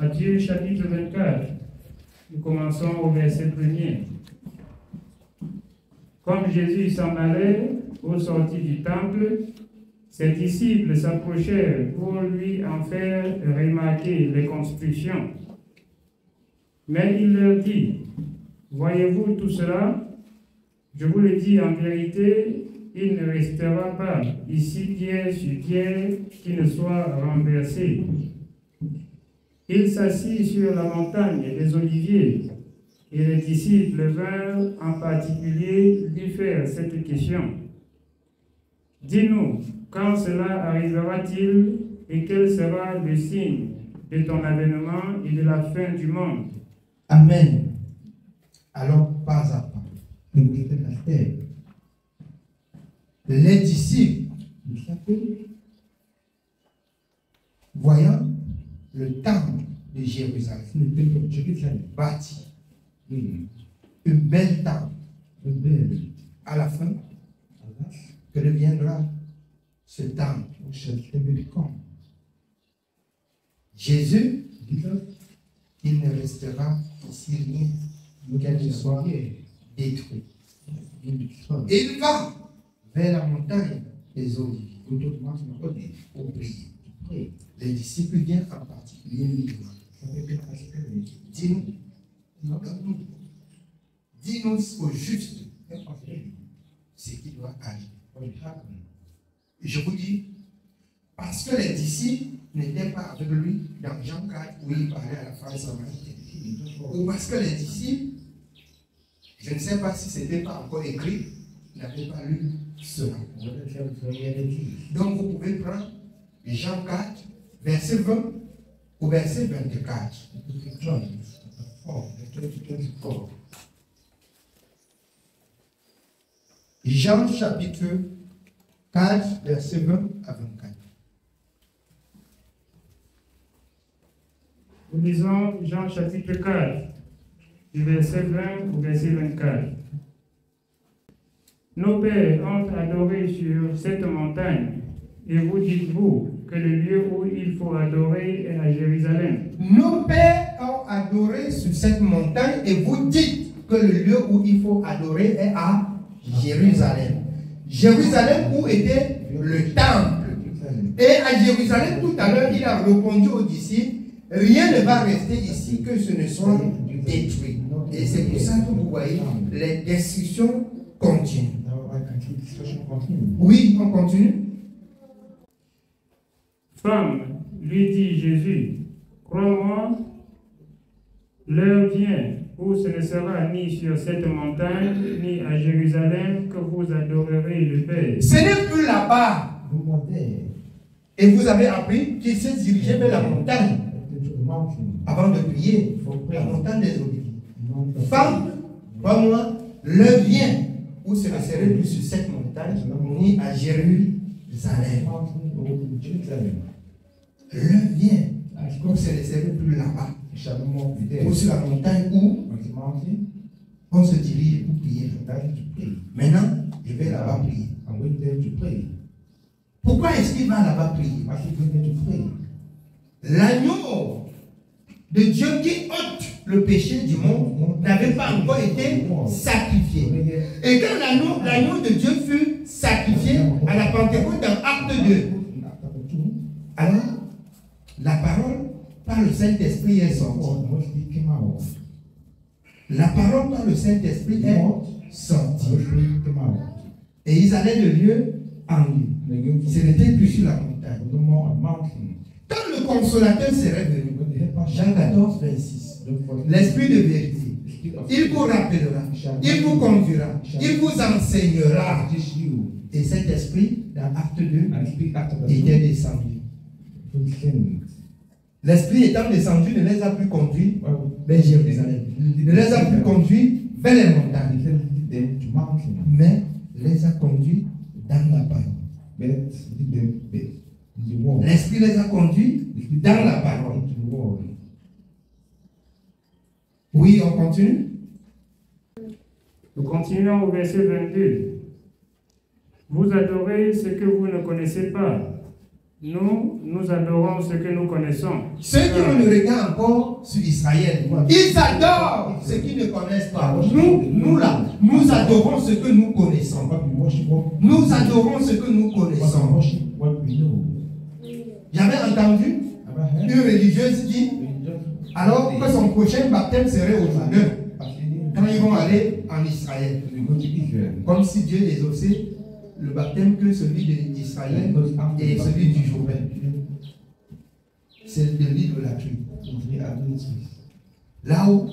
Matthieu chapitre 24. Nous commençons au verset 1er. Comme Jésus s'en allait au sortir du temple, ses disciples s'approchèrent pour lui en faire remarquer les constructions. Mais il leur dit, voyez-vous tout cela? Je vous le dis en vérité, il ne restera pas ici pierre sur pierre qui ne soit renversée. Il s'assit sur la montagne des Oliviers, et les disciples vinrent en particulier lui faire cette question. Dis-nous, quand cela arrivera-t-il et quel sera le signe de ton avènement et de la fin du monde? Amen. Alors, pas à pas, les disciples, voyant le temple de Jérusalem bâti, une belle temple, à la fin, que deviendra ce temple? Jésus, il ne restera ici rien qu'elle ne soit détruit. Il va vers la montagne des Oliviers pour prier. Les disciples viennent en particulier lui demander, dis-nous au juste ce qui doit arriver. Je vous dis, parce que les disciples n'étaient pas avec lui dans Jean 4 où il parlait à la femme samaritaine, ou parce que les disciples, je ne sais pas si ce n'était pas encore écrit, n'avaient pas lu cela. Donc vous pouvez prendre Jean 4, verset 20 au verset 24. Jean chapitre 4, verset 20 à 24. Nous lisons Jean chapitre 4, du verset 20 au verset 24. Nos pères ont adoré sur cette montagne, et vous dites-vous que le lieu où il faut adorer est à Jérusalem. Nos pères ont adoré sur cette montagne, et vous dites que le lieu où il faut adorer est à Jérusalem. Jérusalem où était le temple. Et à Jérusalem, tout à l'heure, il a répondu aux disciples, rien ne va rester ici que ce ne soit détruit. Et c'est pour ça que vous voyez, les destructions continuent. Oui, on continue. Femme, lui dit Jésus, crois-moi, l'heure vient où ce ne sera ni sur cette montagne, ni à Jérusalem que vous adorerez le Père. Ce n'est plus là-bas. Et vous avez appris qu'il s'est dirigé vers la montagne avant de prier, la montagne des Oliviers. Femme, crois-moi, l'heure vient où ce ne serait plus sur cette montagne, ni à Jérusalem. L'heure vient où ce ne serait plus là-bas, ou sur la montagne où on se dirige pour prier. Maintenant, je vais là-bas prier. Pourquoi est-ce qu'il va là-bas prier? L'agneau de Dieu qui ôte le péché du monde n'avait pas encore été sacrifié. Et quand l'agneau de Dieu fut sacrifié à la Pentecôte dans Acte 2, alors la parole par le Saint-Esprit est sortie. La parole par le Saint-Esprit est sortie. Et ils allaient de lieu en lieu. Ce n'était plus sur la montagne. Quand le consolateur serait venu, Jean 14, 26, l'Esprit de vérité, il vous rappellera, il vous conduira, il vous enseignera. Et cet esprit, dans Acte 2, était descendu. L'esprit étant descendu, ne les a plus conduits vers Jérusalem. Ne les a plus conduits vers les montagnes. Mais les a conduits dans la parole. L'esprit les a conduits dans la parole. Oui, on continue. Nous continuons au verset 22. Vous adorez ce que vous ne connaissez pas. nous adorons ce que nous connaissons. Ceux qui ont le regard encore sur Israël, ils adorent ce qu'ils ne connaissent pas. Nous là, nous adorons ce que nous connaissons. Nous adorons ce que nous connaissons. J'avais entendu une religieuse dire alors que son prochain baptême serait au Jourdain quand ils vont aller en Israël. Comme si Dieu les osait le baptême que celui d'Israël et celui du Jourdain. C'est de l'idolâtrie. Là où,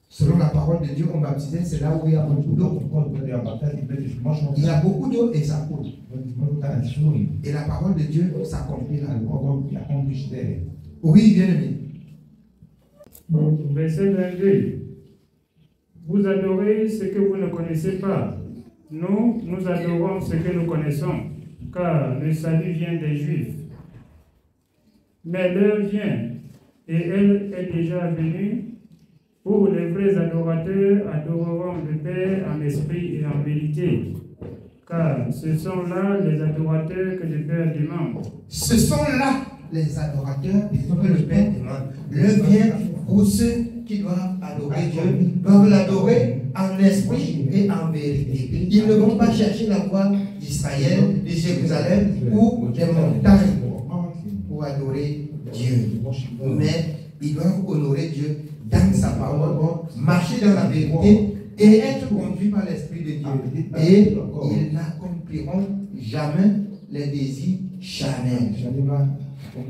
selon la parole de Dieu, on baptisait, c'est là où il y a beaucoup d'eau. Il y a beaucoup d'eau et ça coule. Et la parole de Dieu s'accomplit là. Oui, bien aimé. Verset 22. Vous adorez ce que vous ne connaissez pas. Nous adorons ce que nous connaissons, car le salut vient des Juifs. Mais l'heure vient, et elle est déjà venue, où les vrais adorateurs adoreront le Père en esprit et en vérité. Car ce sont là les adorateurs que le Père demande. Ce sont là les adorateurs que le Père demande. L'heure vient où ceux qui doivent adorer Dieu doivent l'adorer en esprit et en vérité. Ils ne vont pas chercher la voie d'Israël, de Jérusalem ou des montagnes pour adorer Dieu. Mais ils doivent honorer Dieu dans sa parole, marcher dans la vérité et être conduits par l'Esprit de Dieu. Et ils n'accompliront jamais les désirs charnels.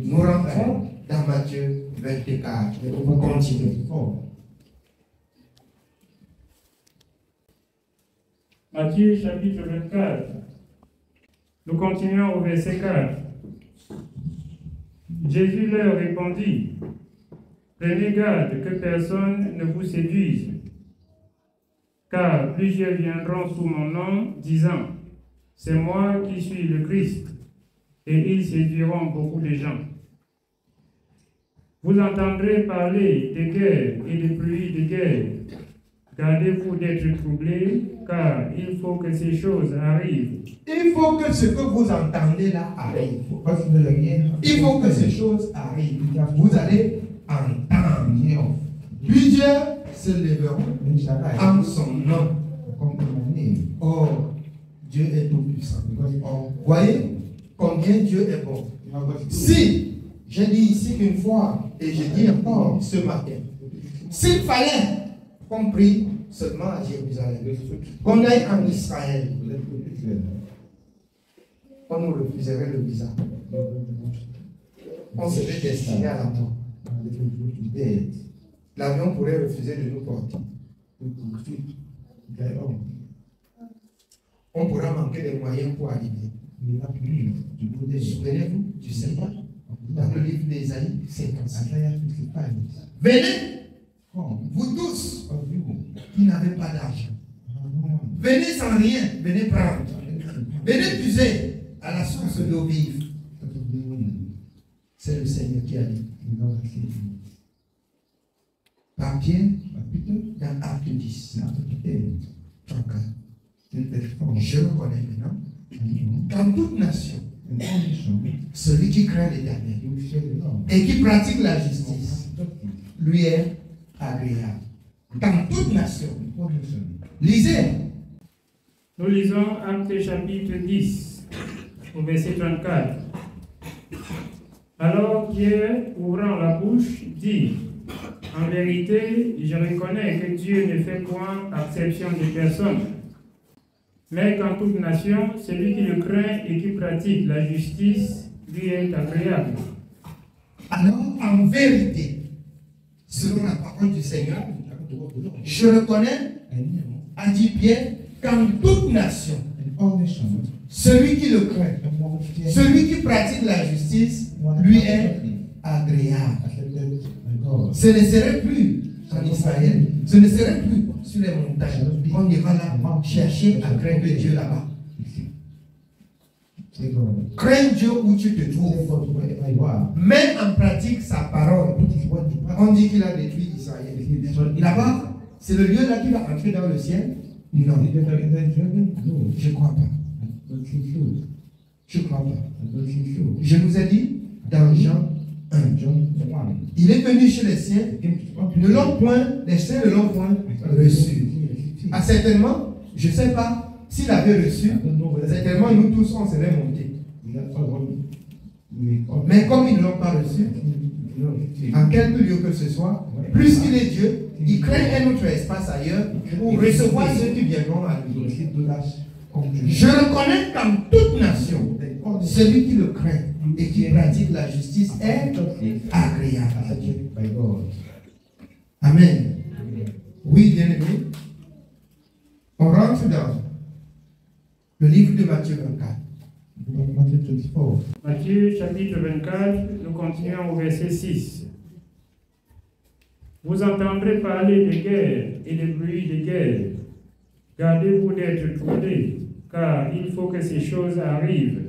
Nous rentrons dans Matthieu 24. Vous continuez. Matthieu chapitre 24. Nous continuons au verset 4. Jésus leur répondit, prenez garde que personne ne vous séduise, car plusieurs viendront sous mon nom, disant, c'est moi qui suis le Christ, et ils séduiront beaucoup de gens. Vous entendrez parler de guerre et de pluie de guerre. Gardez-vous d'être troublés, car il faut que ces choses arrivent. Il faut que ce que vous entendez là arrive. Il faut que ces choses arrivent. Vous allez entendre. Plusieurs se lèveront en son nom. Oh, Dieu est tout puissant. Voyez combien Dieu est bon. Si, j'ai dit ici une fois, et je dis encore ce matin, s'il fallait qu'on prie seulement à Jérusalem, qu'on aille en Israël, on nous refuserait le visa. On serait destiné à la mort. L'avion pourrait refuser de nous porter. On pourra manquer des moyens pour arriver. Souvenez-vous du Seigneur dans le livre d'Ésaïe 55. Venez, vous tous qui n'avez pas d'argent. Venez sans rien, venez prendre. Venez puiser à la source d'eau vive. C'est le Seigneur qui a dit. Par Pierre, dans Acte 10, 34. Je le connais maintenant. Dans toute nation, celui qui craint l'Éternel et qui pratique la justice, lui est agréable. Dans toute nation. Lisez. Nous lisons Acte chapitre 10, au verset 34. Alors Pierre, ouvrant la bouche, dit, en vérité, je reconnais que Dieu ne fait point exception de personne, mais qu'en toute nation, celui qui le craint et qui pratique la justice lui est agréable. Alors, en vérité, selon la parole du Seigneur, je reconnais, a dit Pierre, qu'en toute nation, celui qui le craint, celui qui pratique la justice, lui est agréable. Ce ne serait plus en Israël, ce ne serait plus sur les montagnes. On ira là chercher à craindre Dieu là-bas. Crains Dieu où tu te trouves. Mets en pratique sa parole. On dit qu'il a détruit Israël. Là-bas, c'est le lieu là qui va entrer dans le ciel. Non. Je ne crois pas. Je ne crois pas. Je vous ai dit dans Jean 1. Il est venu chez les siens, les siens ne l'ont point reçu. Ah, certainement, je ne sais pas s'il avait reçu, certainement nous tous on serait montés. Mais comme ils ne l'ont pas reçu, en quelque lieu que ce soit, plus qu'il est Dieu, il crée un autre espace ailleurs pour recevoir ceux qui viendront à lui. Je reconnais qu'en toute nation, celui qui le craint et qui pratique la justice est agréable à Dieu. Amen. Oui, bien-aimé. On rentre dans le livre de Matthieu 24. Matthieu chapitre 24, nous continuons au verset 6. Vous entendrez parler de guerre et de bruit de guerre. Gardez-vous d'être troublés, car il faut que ces choses arrivent.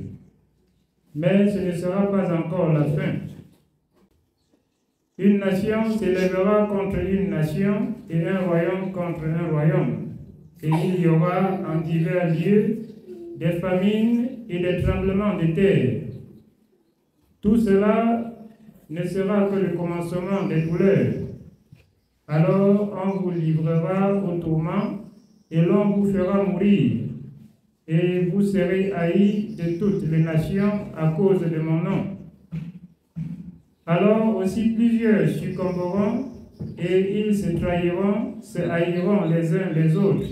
Mais ce ne sera pas encore la fin. Une nation s'élèvera contre une nation et un royaume contre un royaume. Et il y aura en divers lieux des famines et des tremblements de terre. Tout cela ne sera que le commencement des douleurs. Alors on vous livrera au tourment et l'on vous fera mourir. Et vous serez haïs de toutes les nations à cause de mon nom. Alors aussi plusieurs succomberont et ils se trahiront, se haïront les uns les autres.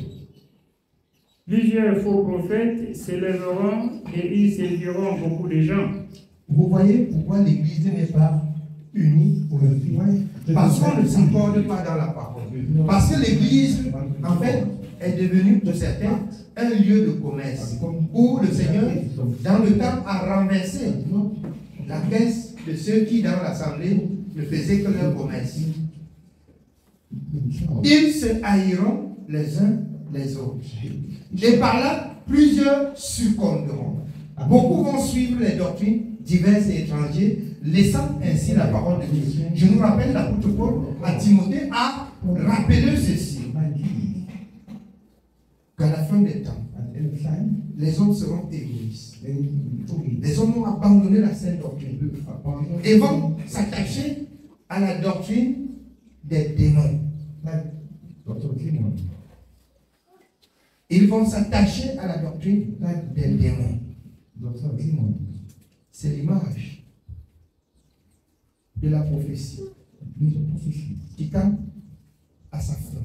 Plusieurs faux prophètes s'élèveront et ils séduiront beaucoup de gens. Vous voyez pourquoi l'Église n'est pas unie aujourd'hui? Parce qu'on ne s'accorde pas dans la parole. Parce que l'Église, en fait, est devenue pour certains un lieu de commerce où le Seigneur, dans le temps, a renversé la caisse de ceux qui, dans l'assemblée, ne faisaient que leur commerce. Ils se haïront les uns les autres. Et par là, plusieurs succomberont. Beaucoup vont suivre les doctrines diverses et étrangères, laissant ainsi la parole de Dieu. Je nous rappelle, l'apôtre Paul à Timothée a rappelé ceci. Qu'à la fin des temps, les hommes seront égoïstes. Les hommes vont abandonner la sainte doctrine et vont s'attacher à la doctrine des démons. Ils vont s'attacher à la doctrine des démons. C'est l'image de la prophétie qui tend à sa fin.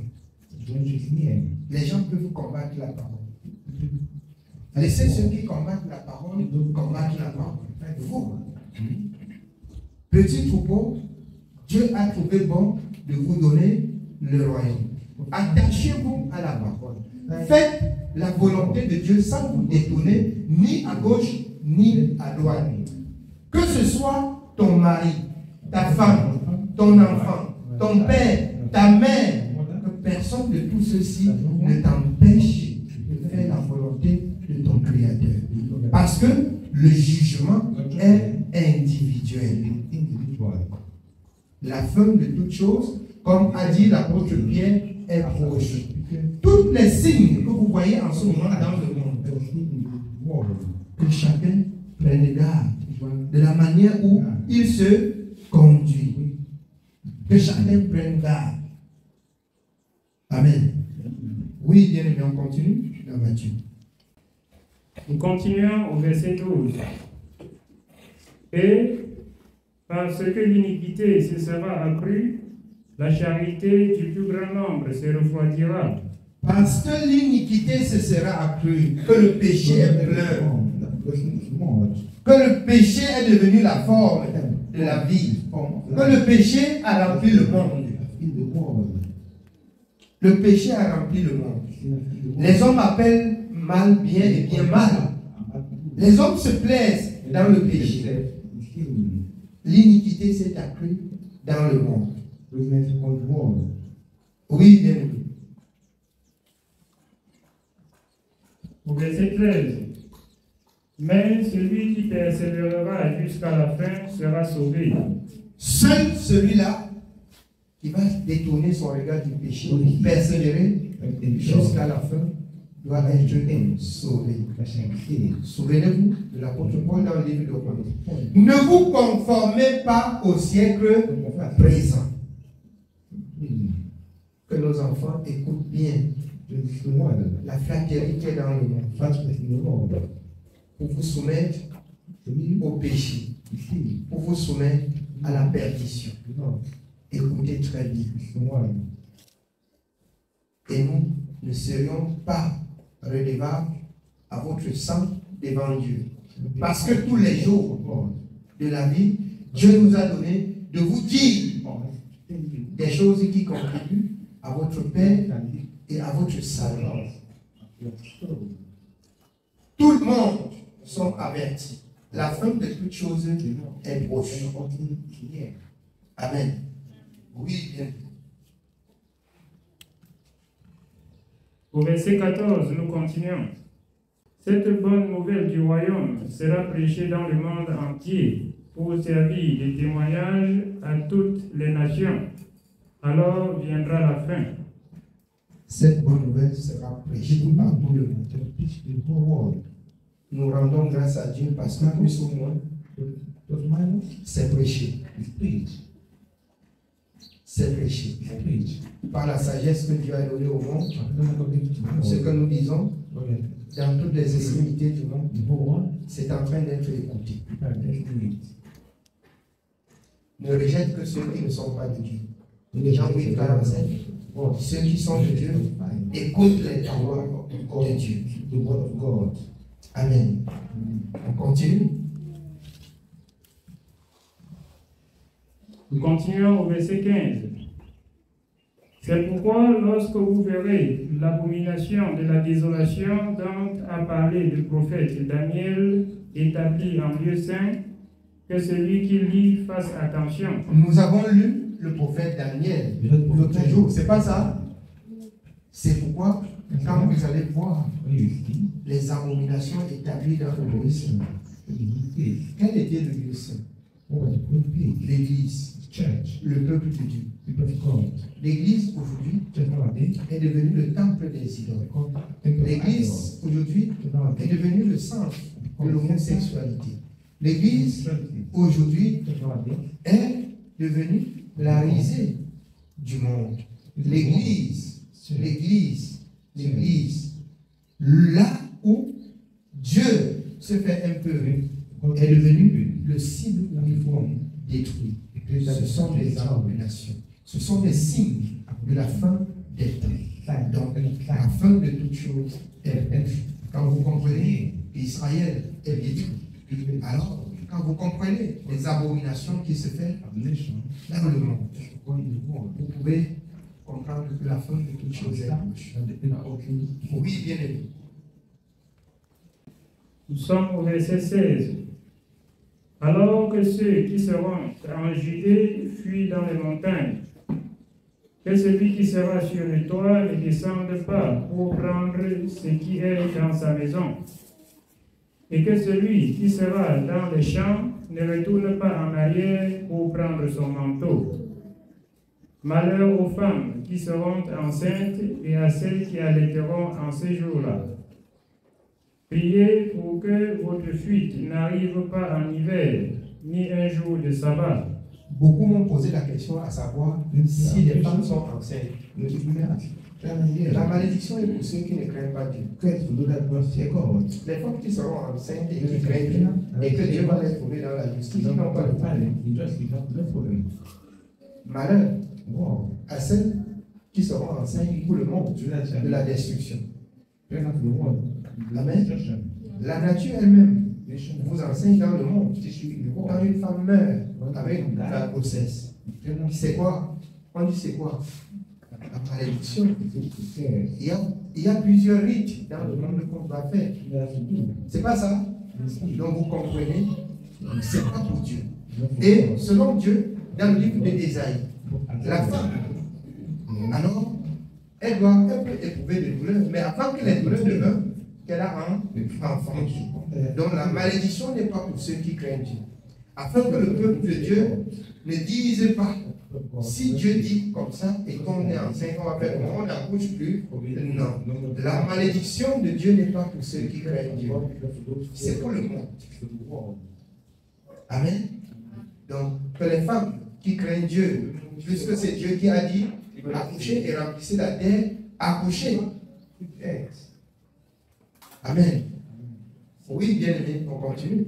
Les gens peuvent combattre la parole. Laissez ceux qui combattent la parole combattre la parole. Vous, petit troupeau, Dieu a trouvé bon de vous donner le royaume. Attachez-vous à la parole. Faites la volonté de Dieu sans vous détourner ni à gauche ni à droite. Que ce soit ton mari, ta femme, ton enfant, ton père, ta mère, que personne de tout ceci ne t'empêche de faire la volonté de ton Créateur. Parce que le jugement est individuel. La fin de toute chose, comme a dit l'apôtre Pierre, est proche. Tous les signes que vous voyez en ce moment dans le monde, que chacun prenne garde de la manière où il se conduit. Que chacun prenne garde. Amen. Oui, bien aimé, on continue dans Matthieu. Nous continuons au verset 12. Et parce que l'iniquité se sera accrue, la charité du plus grand nombre se refroidira. Parce que l'iniquité se sera accrue, que le péché est plein, que le péché est devenu la forme de la vie, que le péché a rempli le monde. Le péché a rempli le monde. Les hommes appellent mal bien et bien mal. Les hommes se plaisent dans le péché. L'iniquité s'est accrue dans le monde. Oui, bien aimé. Au verset 13. Mais celui qui persévérera jusqu'à la fin sera sauvé. Seul celui-là qui va détourner son regard du péché, persévérer jusqu'à la fin, doit être sauvé. Souvenez-vous de l'apôtre Paul dans le livre de Romains. Ne vous conformez pas au siècle présent. Que nos enfants écoutent bien la flatterie qui est dans le monde. Pour vous soumettre au péché. Pour vous soumettre à la perdition. Écoutez très bien. Et nous ne serions pas redevables à votre sang devant Dieu. Parce que tous les jours de la vie, Dieu nous a donné de vous dire des choses qui contribuent à votre paix et à votre salut. Tout le monde sont avertis. La fin de toutes choses est proche. Amen. Oui, bien. Au verset 14, nous continuons. Cette bonne nouvelle du royaume sera prêchée dans le monde entier pour servir de témoignage à toutes les nations. Alors viendra la fin. Cette bonne nouvelle sera prêchée par tout le monde. Nous rendons grâce à Dieu parce que plus ou moins, c'est prêché. C'est prêché. Par la sagesse que Dieu a donnée au monde, ce que nous disons dans toutes les extrémités du monde, c'est en train d'être écouté. Ne rejette que ceux qui ne sont pas de Dieu. Jean 8, 45. Ceux qui sont de Dieu écoutent les paroles de Dieu. Amen. On continue. Nous continuons au verset 15. C'est pourquoi, lorsque vous verrez l'abomination de la désolation dont a parlé le prophète Daniel établi en lieu saint, que celui qui lit fasse attention. Nous avons lu le prophète Daniel l'autre jour, c'est pas ça? C'est pourquoi, quand vous allez voir les abominations établies dans le lieu saint, quel était le lieu saint? L'Église, le peuple de Dieu. L'Église aujourd'hui est devenue le temple des idoles. L'Église aujourd'hui est devenue le centre de l'homosexualité. L'Église aujourd'hui est devenue la risée du monde. L'Église, là où Dieu se fait un peu, est devenu le cible où il faut détruire. Ce sont des abominations. Ce sont des signes de la fin des temps. Donc, la fin de toutes choses est proche. Quand vous comprenez qu'Israël est détruit, alors, quand vous comprenez les abominations qui se font dans le monde, vous pouvez comprendre que la fin de toutes choses est proche. Oui, bien aimé. Nous sommes au verset 16. Alors que ceux qui seront en Judée fuient dans les montagnes, que celui qui sera sur le toit ne descende pas pour prendre ce qui est dans sa maison, et que celui qui sera dans les champs ne retourne pas en arrière pour prendre son manteau. Malheur aux femmes qui seront enceintes et à celles qui allaiteront en ces jours-là. Priez pour que votre fuite n'arrive pas en hiver, ni un jour de sabbat. Beaucoup m'ont posé la question à savoir si les femmes sont enceintes. La malédiction est pour ceux qui ne craignent pas Dieu. Les femmes qui seront enceintes et qui craignent Dieu, et que Dieu va les trouver dans la justice, ils n'ont pas le problème. Malheur à celles qui seront enceintes pour le monde de la destruction. Amen. La nature elle-même vous enseigne dans le monde. Quand une femme meurt avec la grossesse, c'est quoi? On dit c'est quoi? La malédiction. Il y a plusieurs rites dans le monde qu'on va faire. C'est pas ça? Donc vous comprenez, c'est pas pour Dieu. Et selon Dieu, dans le livre d'Ésaïe, la femme, alors, elle peut éprouver des douleurs, mais avant que les douleurs demeurent, qu'elle a un enfant. Donc la malédiction n'est pas pour ceux qui craignent Dieu. Afin que le peuple de Dieu ne disent pas, si Dieu dit comme ça et qu'on est enceinte, on va faire, on n'accouche plus. Non. La malédiction de Dieu n'est pas pour ceux qui craignent Dieu. C'est pour le monde. Amen. Donc, que les femmes qui craignent Dieu, puisque c'est Dieu qui a dit, accouchez et remplissez la terre, accouchez. Amen. Oui, bien aimé, on continue.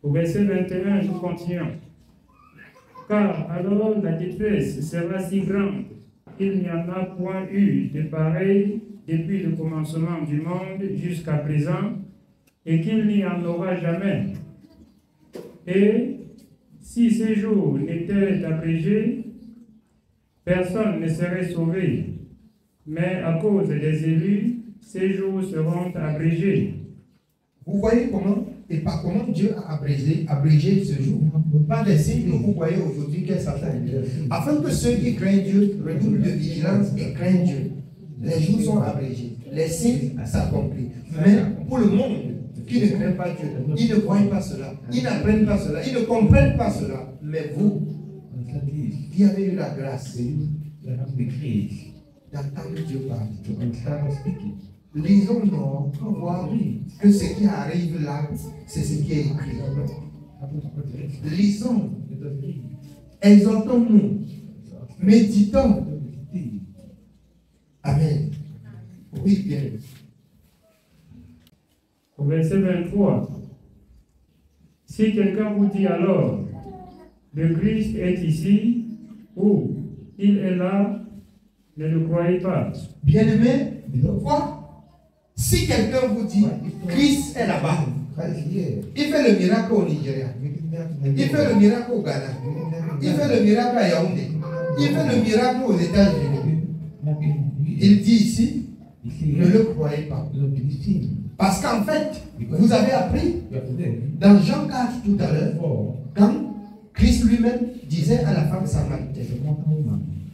Au verset 21, nous continuons. Car alors la détresse sera si grande qu'il n'y en a point eu de pareil depuis le commencement du monde jusqu'à présent, et qu'il n'y en aura jamais. Et si ces jours n'étaient abrégés, personne ne serait sauvé. Mais à cause des élus, ces jours seront abrégés. Vous voyez comment, et pas comment Dieu a abrégé ce jour. Pas des signes que vous voyez aujourd'hui qu'elle s'attend. Afin que ceux qui craignent Dieu redoublent de vigilance et craignent Dieu. Les jours sont abrégés. Les signes s'accomplissent. Mais pour le monde qui ne craint pas Dieu, ils ne voient pas cela. Ils n'apprennent pas cela. Ils ne comprennent pas cela. Mais vous, qui avez eu la grâce d'entendre Dieu parler, lisons non pour voir que ce qui arrive là, c'est ce qui est écrit. Lisons, exhortons-nous, méditons. Amen. Oui, bien. Au verset 23, si quelqu'un vous dit alors, le Christ est ici, ou il est là, ne le croyez pas. Bien-aimé, quoi? Si quelqu'un vous dit, Christ est là-bas, il fait le miracle au Nigeria, il fait le miracle au Ghana, il fait le miracle à Yaoundé, il fait le miracle aux États-Unis. Il dit ici, ne le croyez pas. Parce qu'en fait, vous avez appris dans Jean 4 tout à l'heure, quand Christ lui-même disait à la femme samaritaine,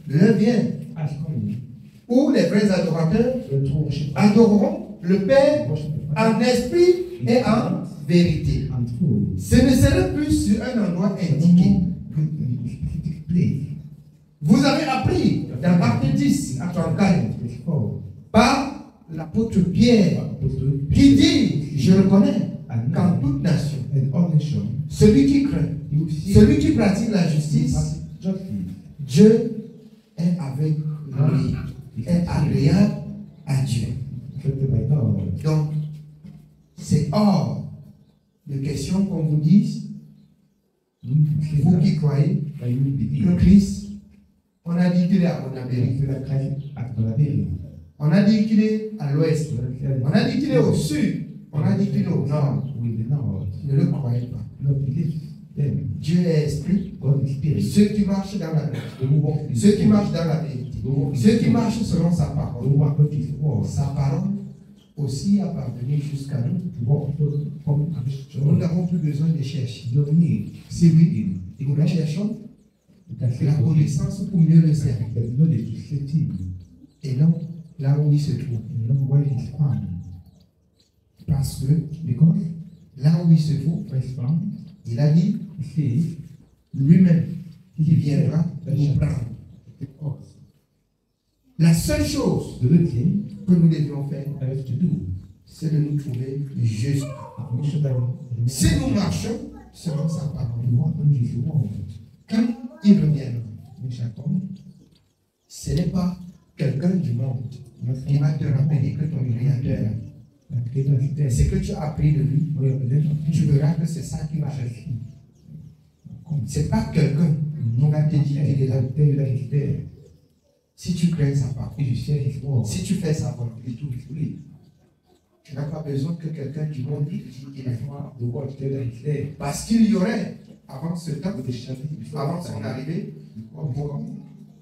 l'heure vient où les vrais adorateurs adoreront le Père en esprit et en vérité. Ce ne serait plus sur un endroit indiqué. Vous avez appris dans Acte 10 à 34 par l'apôtre Pierre qui dit, je reconnais qu'en toute nation, celui qui craint, celui qui pratique la justice, Dieu est avec lui, est agréable à Dieu. Donc, c'est hors de question qu'on vous dise, vous qui croyez, le Christ, on a dit qu'il est à Monabéry, on a dit qu'il est à l'ouest, on a dit qu'il est au sud, on a dit qu'il est au nord. Ne le croyez pas. Dieu est esprit. Ceux qui marchent dans la vérité, ceux qui marchent dans la vérité, ceux qui marchent selon sa parole, sa parole aussi a parvenu jusqu'à nous. Nous n'avons plus besoin de chercher. C'est lui. Et nous la cherchons la connaissance pour mieux le servir. Et non là où il se trouve. Parce que là où il se trouve, il a dit lui-même qui viendra nous prendre. La seule chose que nous devions faire, c'est de nous trouver justes. Si nous marchons selon sa parole, quand il reviendra, ce n'est pas quelqu'un du monde qui va te rappeler que ton Créateur, c'est que tu as appris de lui, tu verras que c'est ça qui va arriver. Ce n'est pas quelqu'un qui va te dire qu'il est là. Si tu crains sa parole, si tu fais sa volonté, tu n'as pas besoin que quelqu'un du monde dise qu'il est là. Parce qu'il y aurait, avant ce temps, avant son arrivée,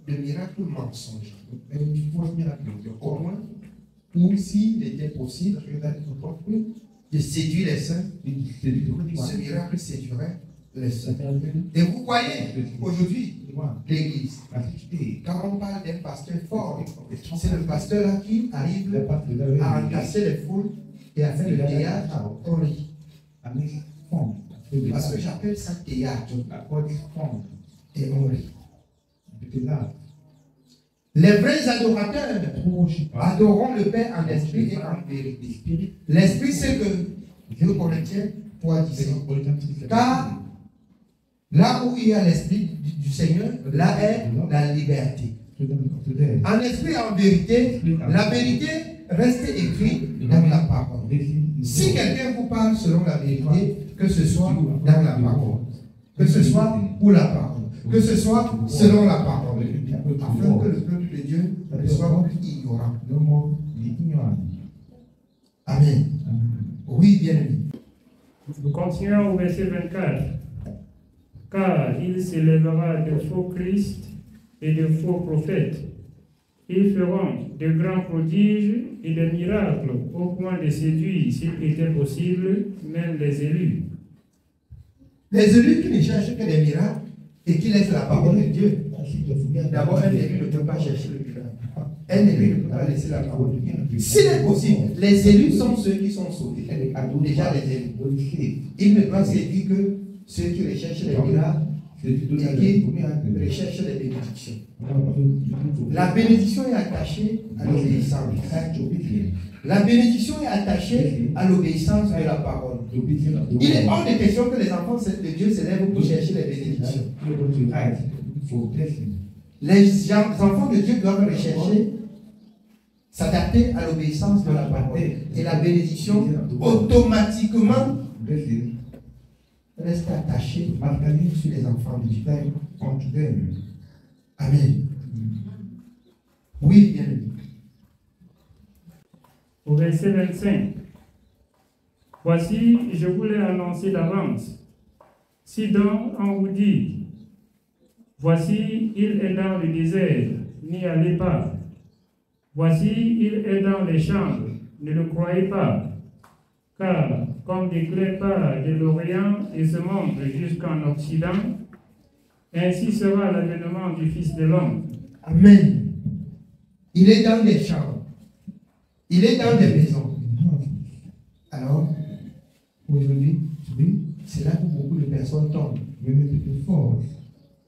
de miracles mensonges. Au moins, ou s'il était possible de séduire les saints, ce miracle séduirait les saints. Et vous voyez, aujourd'hui, l'église, quand on parle d'un pasteur fort, c'est le pasteur là qui arrive à entasser les foules et à faire le théâtre au lit. Parce que j'appelle ça théâtre. Et on rit. Les vrais adorateurs adoreront le Père en esprit et en vérité. L'esprit, c'est que 2 Corinthiens 3:17. Car là où il y a l'esprit du Seigneur, là est la liberté. En esprit et en vérité, la vérité reste écrite dans la parole. Si quelqu'un vous parle selon la vérité, que ce soit dans la parole, que ce soit pour la parole, que ce soit selon la parole, afin que le peuple de Dieu ne soit plus ignorant. Amen. Oui, bien-aimé. Nous continuons au verset 24. Car il s'élèvera de faux Christ et de faux prophètes. Ils feront de grands prodiges et des miracles au point de séduire, s'il était possible, même les élus. Les élus qui ne cherchent que des miracles et qui laissent la parole de Dieu. D'abord, un élu ne peut pas chercher le miracle. Un élu ne peut pas laisser la parole de Dieu. S'il est possible, les élus sont ceux qui sont sauvés. Déjà les élus. Ils ne doivent séduire que ceux qui recherchent les miracles et qui recherchent les bénédictions. La bénédiction est attachée à l'obéissance. La bénédiction est attachée à l'obéissance de la parole. Il est hors de question que les enfants de Dieu s'élèvent pour chercher les bénédictions. Les enfants de Dieu doivent rechercher, s'adapter à l'obéissance de la parole. Et la bénédiction, automatiquement, reste attachée sur les enfants de Dieu. Amen. Oui, bien aimé. Au verset 25. Voici, je vous l'ai annoncé d'avance. Si donc on vous dit, voici, il est dans le désert, n'y allez pas. Voici, il est dans les chambres, ne le croyez pas. Car, comme déclare pas de l'Orient et se montre jusqu'en Occident, ainsi sera l'avènement du Fils de l'homme. Amen. Il est dans les chambres. Il est dans des maisons. Alors, aujourd'hui, c'est là où beaucoup de personnes tombent.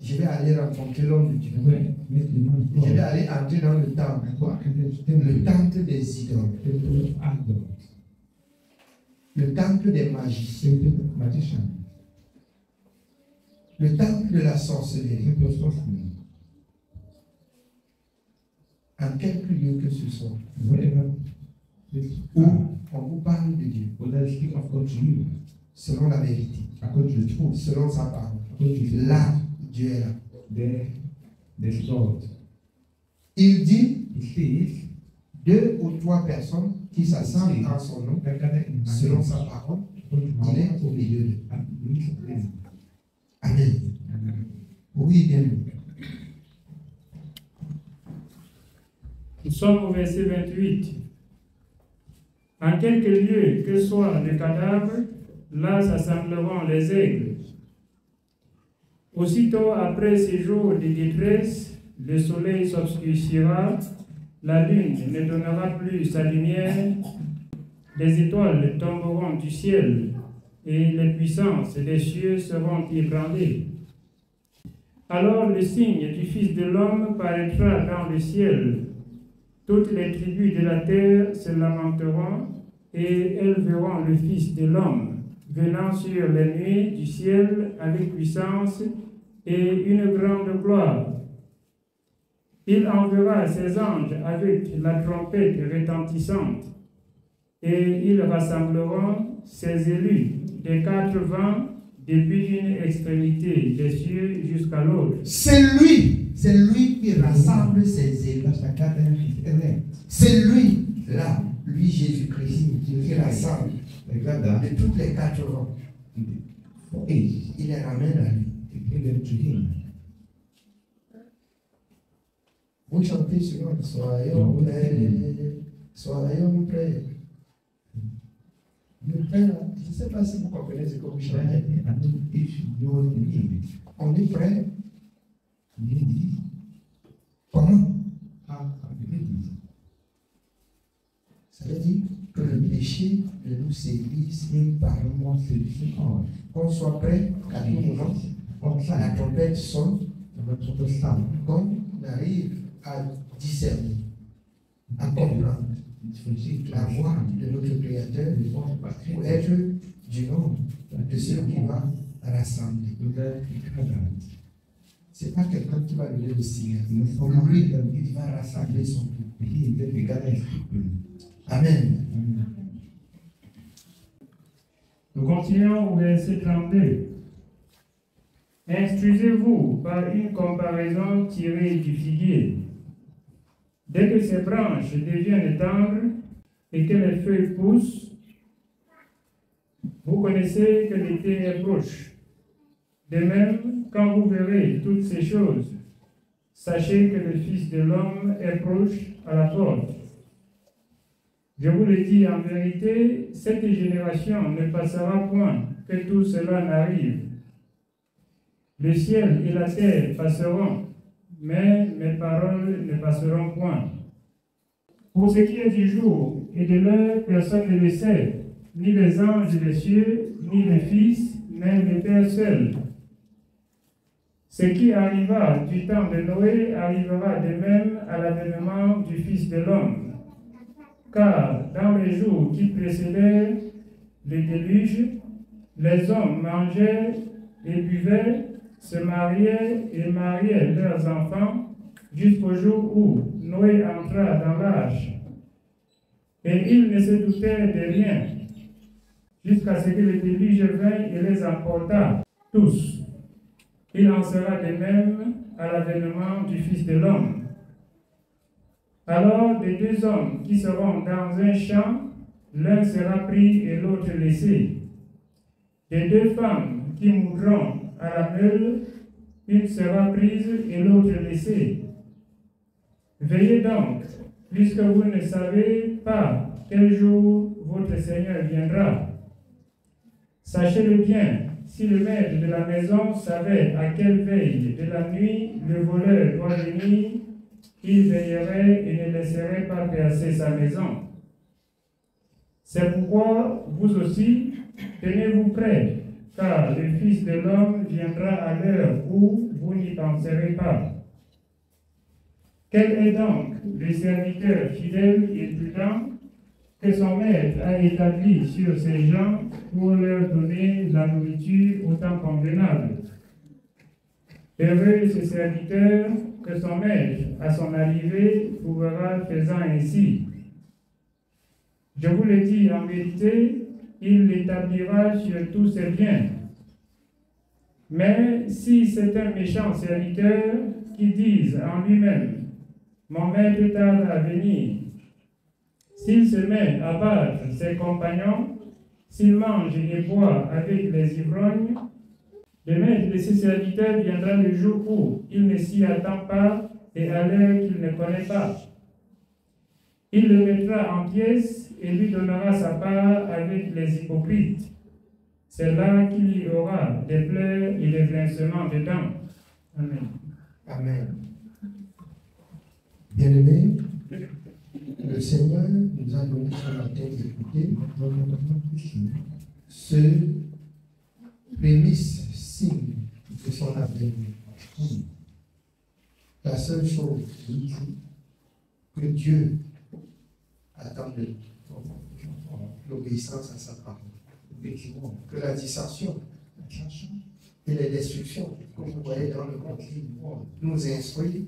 Je vais aller rencontrer l'homme de Dieu. Je vais aller entrer dans le temple des idoles. Le temple des magiciens. Le temple de la sorcellerie. En quelque lieu que ce soit. Où on vous parle de Dieu. Selon la vérité. Selon sa parole. Là, Dieu est là. Il dit 2 ou 3 personnes qui s'assemblent en son nom, selon sa parole, il est au milieu d'eux. Amen. Oui, bien. Nous sommes au verset 28. En quelque lieu que soit le cadavre, là s'assembleront les aigles. Aussitôt après ces jours de détresse, le soleil s'obscurcira, la lune ne donnera plus sa lumière, les étoiles tomberont du ciel, et les puissances des cieux seront ébranlées. Alors le signe du Fils de l'homme paraîtra dans le ciel. Toutes les tribus de la terre se lamenteront, et elles verront le Fils de l'homme venant sur les nuées du ciel avec puissance et une grande gloire. Il enverra ses anges avec la trompette retentissante, et ils rassembleront ses élus des 4 vents, depuis une extrémité des cieux jusqu'à l'autre. C'est lui qui rassemble ses élus. C'est lui, là, lui Jésus-Christ, qui rassemble de toutes les 4 vents. Et il les ramène à lui. Vous chantez souvent, soyons prêts, soyons prêts. Le prêt, je ne sais pas si vous comprenez ce que vous chantez. On est prêt. Comment? Ça veut dire que le péché ne nous séduise pas. Qu'on soit prêt à tout moment, quand la trompette sonne, qu'on arrive à discerner, à comprendre la voix de notre Créateur pour être du nombre de ceux qui va rassembler. Ce n'est pas quelqu'un qui va donner le signal. Lui, il va rassembler son peuple. Amen. Nous continuons au verset 32. Instruisez-vous par une comparaison tirée du figuier. Dès que ses branches deviennent tendres et que les feuilles poussent, vous connaissez que l'été est proche. De même, quand vous verrez toutes ces choses, sachez que le Fils de l'homme est proche à la porte. Je vous le dis en vérité, cette génération ne passera point que tout cela n'arrive. Le ciel et la terre passeront, mais mes paroles ne passeront point. Pour ce qui est du jour et de l'heure, personne ne le sait, ni les anges des cieux, ni le Fils, mais le Père seul. Ce qui arriva du temps de Noé arrivera de même à l'avènement du Fils de l'homme. Car dans les jours qui précédèrent le déluge, les hommes mangeaient et buvaient, se mariaient et mariaient leurs enfants, jusqu'au jour où Noé entra dans l'arche. Et ils ne se doutaient de rien, jusqu'à ce que le déluge vint et les emporta tous. Il en sera de même à l'avènement du Fils de l'homme. Alors, des deux hommes qui seront dans un champ, l'un sera pris et l'autre laissé. Des deux femmes qui mourront à la meule, une sera prise et l'autre laissée. Veillez donc, puisque vous ne savez pas quel jour votre Seigneur viendra. Sachez-le bien, si le maître de la maison savait à quelle veille de la nuit le voleur doit venir, il veillerait et ne laisserait pas percer sa maison. C'est pourquoi vous aussi, tenez-vous prêts, car le Fils de l'homme viendra à l'heure où vous n'y penserez pas. Quel est donc le serviteur fidèle et prudent que son maître a établi sur ces gens pour leur donner la nourriture au temps convenable? Heureux ce serviteur que son maître, à son arrivée, trouvera faisant ainsi. Je vous le dis en vérité, il l'établira sur tous ses biens. Mais si c'est un méchant serviteur qui dise en lui-même, mon maître tarde à venir, s'il se met à battre ses compagnons, s'il mange et boit avec les ivrognes, le maître de ses serviteurs viendra le jour où il ne s'y attend pas et à l'heure qu'il ne connaît pas. Il le mettra en pièces et lui donnera sa part avec les hypocrites. C'est là qu'il y aura des pleurs et des grincements de dents. Amen. Amen. Bien-aimés, le Seigneur nous a donné ce matin d'écouter ce prémisse signe de son avènement. La seule chose que Dieu attend de l'obéissance à sa parole. Que la dissension et les destructions que vous voyez dans le monde nous instruisent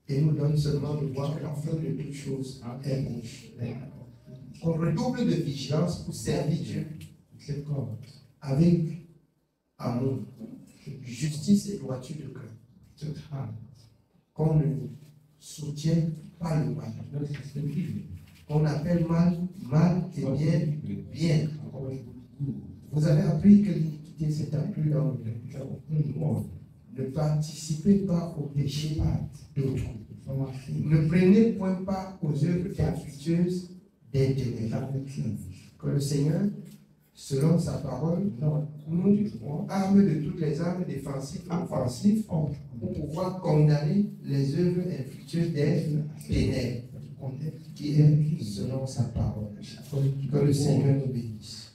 et nous donnent seulement de voir que la fin de toutes choses est proche. Qu'on redouble de vigilance pour servir Dieu avec amour, justice et droiture de cœur. Qu'on ne soutient pas le mal. Qu'on appelle mal, mal et bien, bien. Vous avez appris que l'iniquité s'est accrue dans le monde. Ne participez pas au péché d'autrui. Ne prenez point part aux œuvres infructueuses des ténèbres. Que le Seigneur, selon sa parole, nous arme de toutes les armes défensives et offensives pour pouvoir condamner les œuvres infructueuses des ténèbres. qui est selon sa parole. Que le Seigneur nous bénisse.